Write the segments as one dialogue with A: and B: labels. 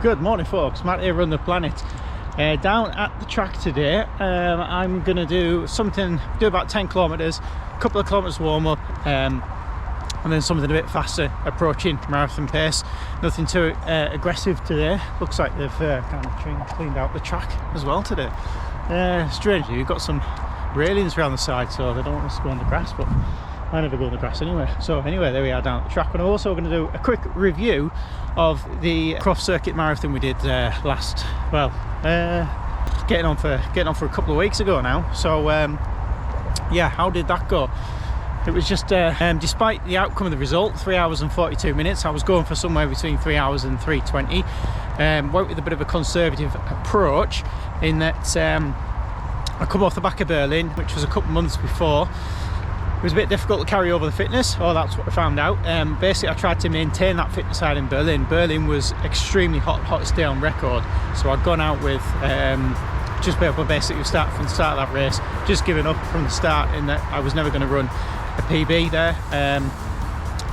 A: Good morning folks, Matt here, Run the Planet. Down at the track today. I'm going to do about 10 kilometres, a couple of kilometres warm up, and then something a bit faster, approaching marathon pace. Nothing too aggressive today. Looks like they've kind of cleaned out the track as well today. Strangely, we've got some railings around the side, so they don't want us to go on the grass, but I never go on the grass anyway. So anyway, there we are down at the track, and I'm also going to do a quick review of the Croft Circuit Marathon we did getting on for a couple of weeks ago now. So yeah, how did that go? It was just despite the outcome of the result, 3 hours and 42 minutes, I was going for somewhere between 3 hours and 3:20. Went with a bit of a conservative approach in that I come off the back of Berlin, which was a couple of months before. It was a bit difficult to carry over the fitness, or that's what I found out. Basically, I tried to maintain that fitness side in Berlin. Berlin was extremely hot, hottest day on record. So I'd gone out with just basically start from the start of that race, just giving up from the start in that I was never going to run a PB there.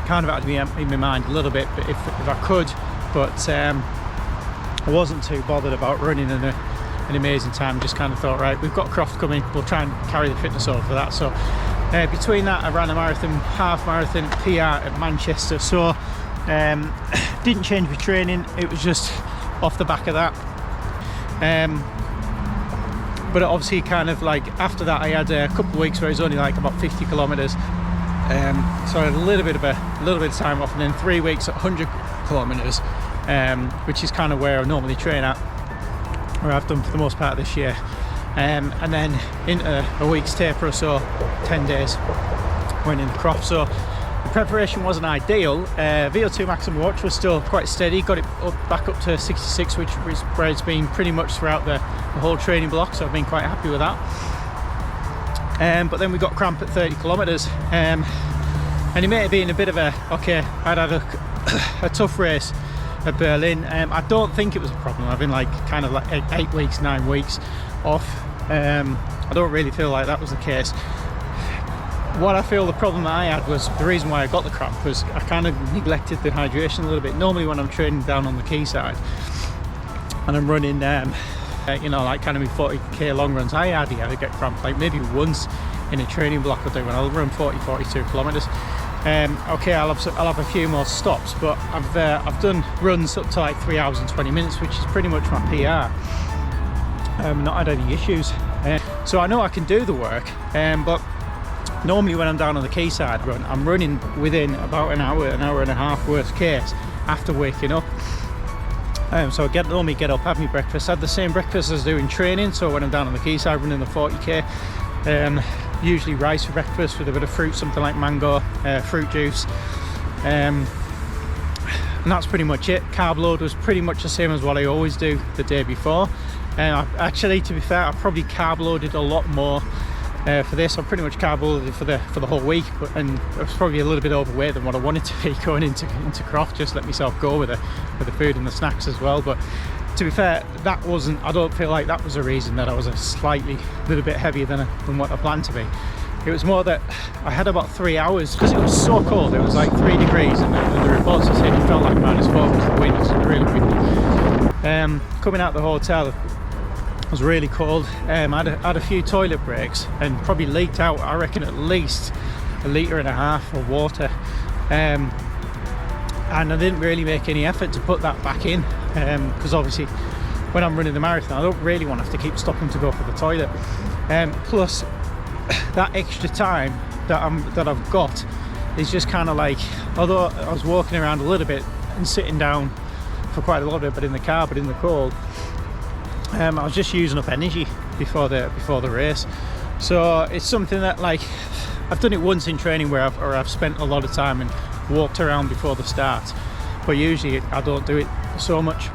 A: Kind of had to be in my mind a little bit, but if I could, but I wasn't too bothered about running an amazing time. Just kind of thought, right, we've got Croft coming, we'll try and carry the fitness over for that. So between that, I ran a marathon, half marathon PR at Manchester. So didn't change my training, it was just off the back of that. But obviously, kind of like after that, I had a couple of weeks where it was only like about 50 kilometers. So I had a little bit of time off, and then 3 weeks at 100 kilometers, which is kind of where I normally train at, where I've done for the most part of this year. And then into a week's taper or so, 10 days, went in the Croft. So the preparation wasn't ideal. VO2 max on my watch was still quite steady, got it back up to 66, which is where it's been pretty much throughout the whole training block, so I've been quite happy with that. But then we got cramp at 30 kilometers, and it may have been a bit of I'd had a tough race at Berlin. I don't think it was a problem. I've been kind of 8 weeks, 9 weeks off. I don't really feel like that was the case. What I feel the problem that I had was, the reason why I got the cramp was I kind of neglected the hydration a little bit. Normally when I'm training down on the quayside and I'm running kind of 40k long runs, I hardly ever get cramp. Like maybe once in a training block I'll do when I'll run 42 kilometers. I'll have a few more stops, but I've done runs up to like 3 hours and 20 minutes, which is pretty much my PR. Not had any issues, so I know I can do the work. But normally when I'm down on the quayside I'm running within about an hour and a half, worst case, after waking up. So I normally get up, have my breakfast, had the same breakfast as I do in training. So when I'm down on the quayside running the 40k, usually rice for breakfast with a bit of fruit, something like mango, fruit juice, and that's pretty much it. Carb load was pretty much the same as what I always do the day before. Actually, to be fair, I probably carb loaded a lot more for this. I'm pretty much carb loaded for the whole week, and I was probably a little bit overweight than what I wanted to be going into Croft. Just let myself go with the food and the snacks as well. But to be fair, I don't feel like that was a reason that I was a little bit heavier than what I planned to be. It was more that I had about 3 hours, because it was so cold. It was like 3 degrees, and the reports were saying it felt like -4 because the wind was really windy. Coming out the hotel, it was really cold. I had a few toilet breaks and probably leaked out, I reckon, at least 1.5 litres of water. And I didn't really make any effort to put that back in, because obviously when I'm running the marathon I don't really want to have to keep stopping to go for the toilet. Plus that extra time that I've got is just kind of like, although I was walking around a little bit and sitting down for quite a little bit, but in the car, but in the cold, I was just using up energy before the race. So it's something that, like, I've done it once in training where I've spent a lot of time and walked around before the start, but usually I don't do it so much.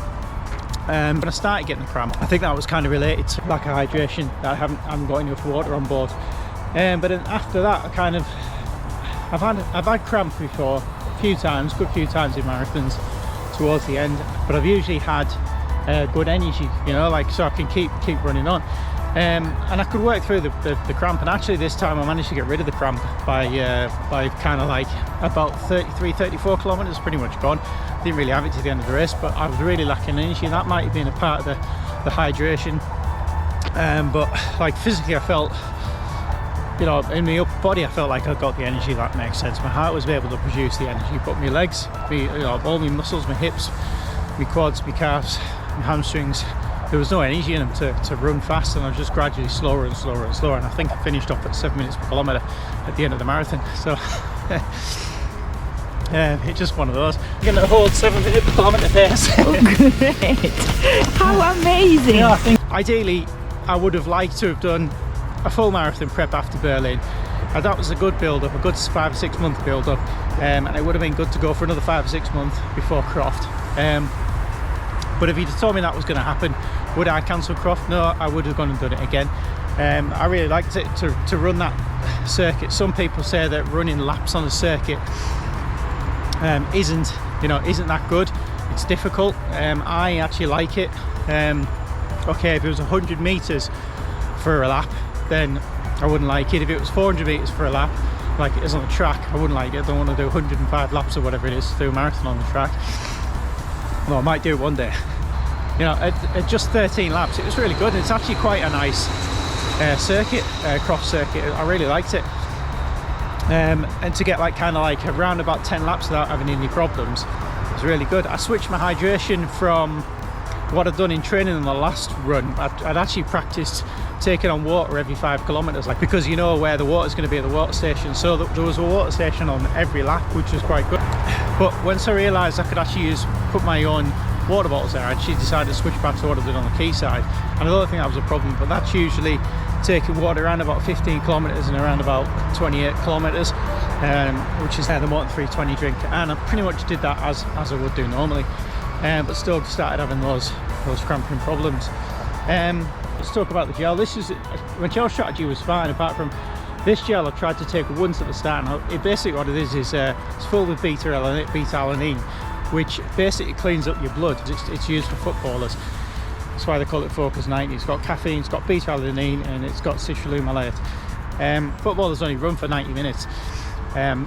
A: When I started getting the cramp, I think that was kind of related to lack of hydration, that I haven't got enough water on board. But then after that, I've had cramp before a few times, good few times in marathons towards the end, but I've usually had good energy, so I can keep running on. and I could work through the cramp, and actually this time I managed to get rid of the cramp by kind of like about 34 kilometers, pretty much gone. Didn't really have it to the end of the race, but I was really lacking energy, and that might have been a part of the hydration. But like physically I felt, you know, in my upper body I felt like I got the energy. That makes sense. My heart was able to produce the energy, but my legs, you know, all my muscles, my hips, my quads, my calves, my hamstrings, there was no energy in them to run fast, and I was just gradually slower and slower and slower, and I think I finished off at 7 minutes per kilometre at the end of the marathon. So it's just one of those. You're going to hold 7 minute per kilometre pace.
B: Oh, great. How amazing.
A: Yeah, I think ideally I would have liked to have done a full marathon prep after Berlin. And that was a good build-up, a good 5 or 6 month build-up, and it would have been good to go for another 5 or 6 months before Croft. But if you'd told me that was going to happen, would I cancel Croft? No, I would have gone and done it again. I really liked it to run that circuit. Some people say that running laps on a circuit isn't that good. It's difficult. I actually like it. Okay, if it was 100 meters for a lap, then I wouldn't like it. If it was 400 meters for a lap, like it is on the track, I wouldn't like it. I don't want to do 105 laps or whatever it is to do a marathon on the track. Well, I might do it one day. You know, at just 13 laps, it was really good, and it's actually quite a nice circuit, Croft circuit. I really liked it. And to get like kind of like around about 10 laps without having any problems was really good. I switched my hydration from what I'd done in training on the last run. I'd actually practiced taking on water every 5 kilometers, like, because you know where the water's going to be at the water station, so there was a water station on every lap, which was quite good. But once I realised I could actually put my own water bottles there, I actually decided to switch back to what I did on the quayside, and I don't think that was a problem. But that's usually taking water around about 15 kilometers and around about 28 kilometers, which is the Mountain 320 drink, and I pretty much did that as I would do normally, but still started having those cramping problems. Let's talk about the gel. My gel strategy was fine, apart from this gel I tried to take once at the start. Now, basically what it is it's full with beta-alanine, which basically cleans up your blood. It's used for footballers. That's why they call it Focus 90. It's got caffeine, it's got beta-alanine, and it's got citrulline malate. Footballers only run for 90 minutes,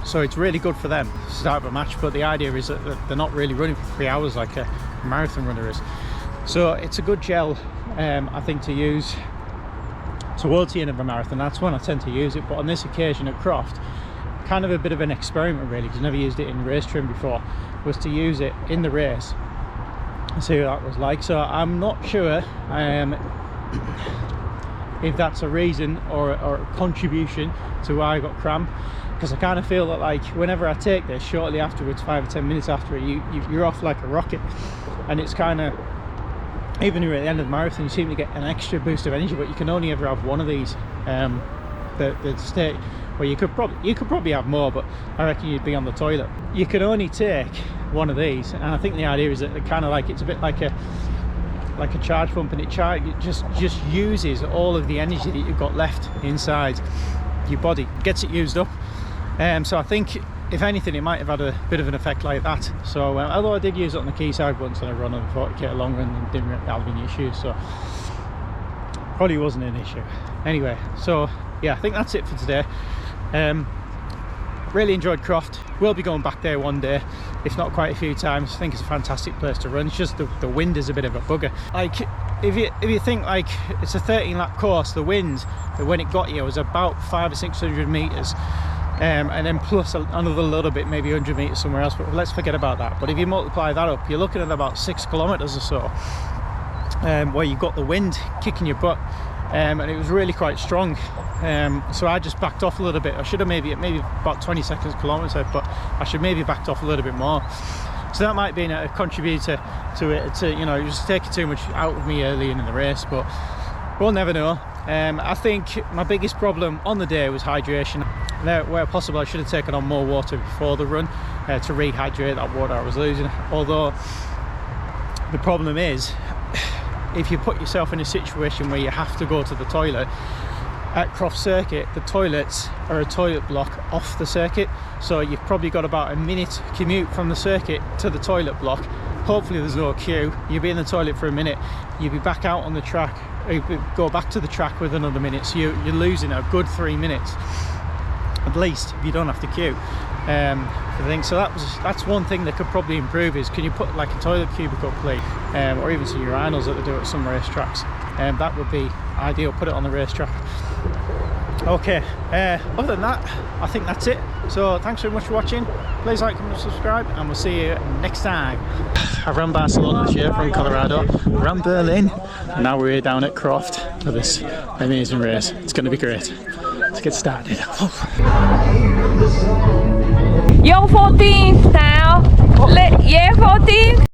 A: so it's really good for them to start a match, but the idea is that they're not really running for 3 hours like a marathon runner is. So it's a good gel, I think, to use towards the end of a marathon. That's when I tend to use it. But on this occasion at Croft, kind of a bit of an experiment really, because I never used it in race trim before, was to use it in the race and see what that was like. So I'm not sure if that's a reason or a contribution to why I got cramp, because I kind of feel that like whenever I take this, shortly afterwards, 5 or 10 minutes after it, you're off like a rocket, and it's kind of, even at the end of the marathon, you seem to get an extra boost of energy, but you can only ever have one of these. The state where you could probably have more, but I reckon you'd be on the toilet. You can only take one of these, and I think the idea is that it kind of like, it's a bit like a charge pump, and it just uses all of the energy that you've got left inside your body, gets it used up. So I think, if anything, it might have had a bit of an effect like that. So although I did use it on the quayside once, and I run on a 40k long run and didn't have any issues, so probably wasn't an issue. Anyway, so yeah, I think that's it for today. Really enjoyed Croft. We'll be going back there one day, if not quite a few times. I think it's a fantastic place to run. It's just the wind is a bit of a bugger. Like, if you think like it's a 13 lap course, the wind when it got here was about 500 or 600 meters. And then plus another little bit, maybe 100 meters somewhere else, but let's forget about that. But if you multiply that up, you're looking at about 6 kilometers or so, where you've got the wind kicking your butt, and it was really quite strong. So I just backed off a little bit. I should have maybe about 20 seconds per kilometer, but I should maybe backed off a little bit more. So that might be a contributor to it, just taking too much out of me early in the race, but we'll never know. I think my biggest problem on the day was hydration. Where possible, I should have taken on more water before the run to rehydrate that water I was losing. Although the problem is, if you put yourself in a situation where you have to go to the toilet at Croft Circuit, the toilets are a toilet block off the circuit, so you've probably got about a minute commute from the circuit to the toilet block, hopefully there's no queue. You'll be in the toilet for a minute, you'll be back out on the track, go back to the track with another minute, so you're losing a good 3 minutes at least if you don't have to queue. I think so. That's one thing that could probably improve, is can you put like a toilet cubicle, please, or even some urinals that they do at some racetracks. That would be ideal. Put it on the racetrack. Okay, other than that, I think that's it. So thanks very much for watching. Please like, comment and subscribe, and we'll see you next time. I ran Barcelona this year from Colorado, ran Berlin, and now we're here down at Croft for this amazing race. It's going to be great. Let's get started.
B: Yo 14 now. Yeah, 14.